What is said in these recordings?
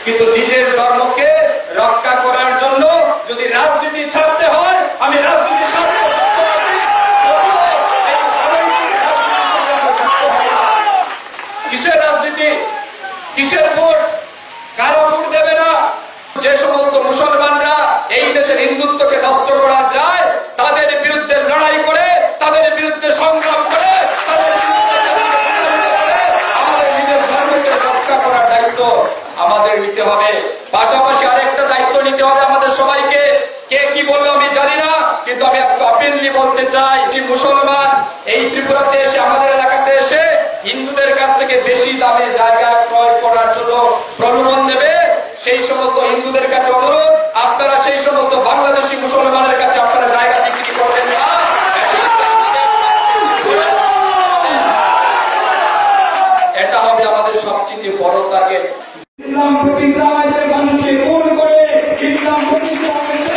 কিন্তু নিজের ধর্মকে রক্ষা করার জন্য যদি রাজনীতি ছাড়তে হয়, আমি রাজনীতি ছাড়তে কিসের রাজনীতি, কিসের ভোট, কারো ভোট দেবে না। যে সমস্ত মুসলমানরা এই দেশের হিন্দুত্বকে নষ্ট করা যায় তাদের বিরুদ্ধে লড়াই করে, তাদের বিরুদ্ধে সংগ্রাম করে, তাদের আমাদের নিজের ধর্মকে রক্ষা করার দায়িত্ব আমাদের নিতে হবে। পাশাপাশি আরেকটা দায়িত্ব নিতে হবে আমাদের সবাইকে। কে কি বললো আমি জানি না, কিন্তু আমি আজকে ওপেনলি বলতে চাই, মুসলমান এই ত্রিপুরাতে এসে, আমাদের এলাকাতে এসে হিন্দুদের কাছ থেকে বেশি দামে জায়গা ক্রয় করার জন্য প্রলোভন দেবে, সেই সমস্ত হিন্দুদের কাছে অনুরোধ, আপনারা সেই সমস্ত বাংলাদেশি মুসলমানের কাছে আপনারা জায়গা বিক্রি করবেন না। এটা হবে আমাদের সবচেয়ে বড় টার্গেট। ইসলাম প্রতিষ্ঠা হয়েছে মানুষকে খুন করে, ইসলাম প্রতিষ্ঠা হয়েছে,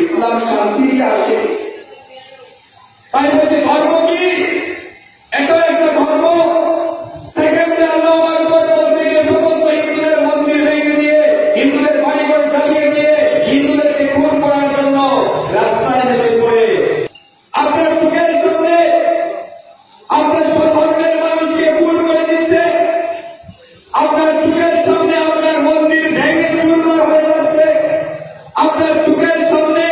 ইসলাম শান্তি আসে। তাই বলছে ধর্ম কি? এটা একটা ধর্ম। সেকেন্ডে আল্লাহু আকবার বলতে গিয়ে সমস্ত হিন্দুদের মন্দির ভেঙে দিয়ে, হিন্দুদের বাড়িঘর জ্বালিয়ে দিয়ে, হিন্দুদেরকে খুন করার জন্য রাস্তায় নেমে পড়ে আপনার চোখের সামনে আপনার স্বধর্মের মানুষকে খুন করে দিচ্ছে, আপনার চোখের সামনে আপনার মন্দির ভেঙে চুরমার হয়ে যাচ্ছে, আপনার চোখের সামনে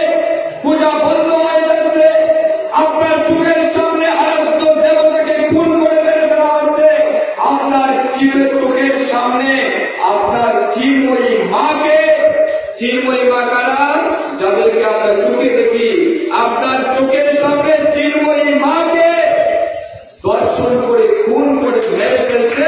পূজা বন্ধ হয়ে যাচ্ছে, আপনার চোখের সামনে আরাধ্য দেবতাকে খুন করে মেরে ফেলা হচ্ছে, আপনার চোখের সামনে আপনার চিন্ময়ী মাকে, চিন্ময়ী মা কারা? যাদেরকে আমরা চোখে দেখি, আপনার চোখের সামনে চিন্ময়ী মাকে দর্শন করে খুন করে মেরে ফেলছে।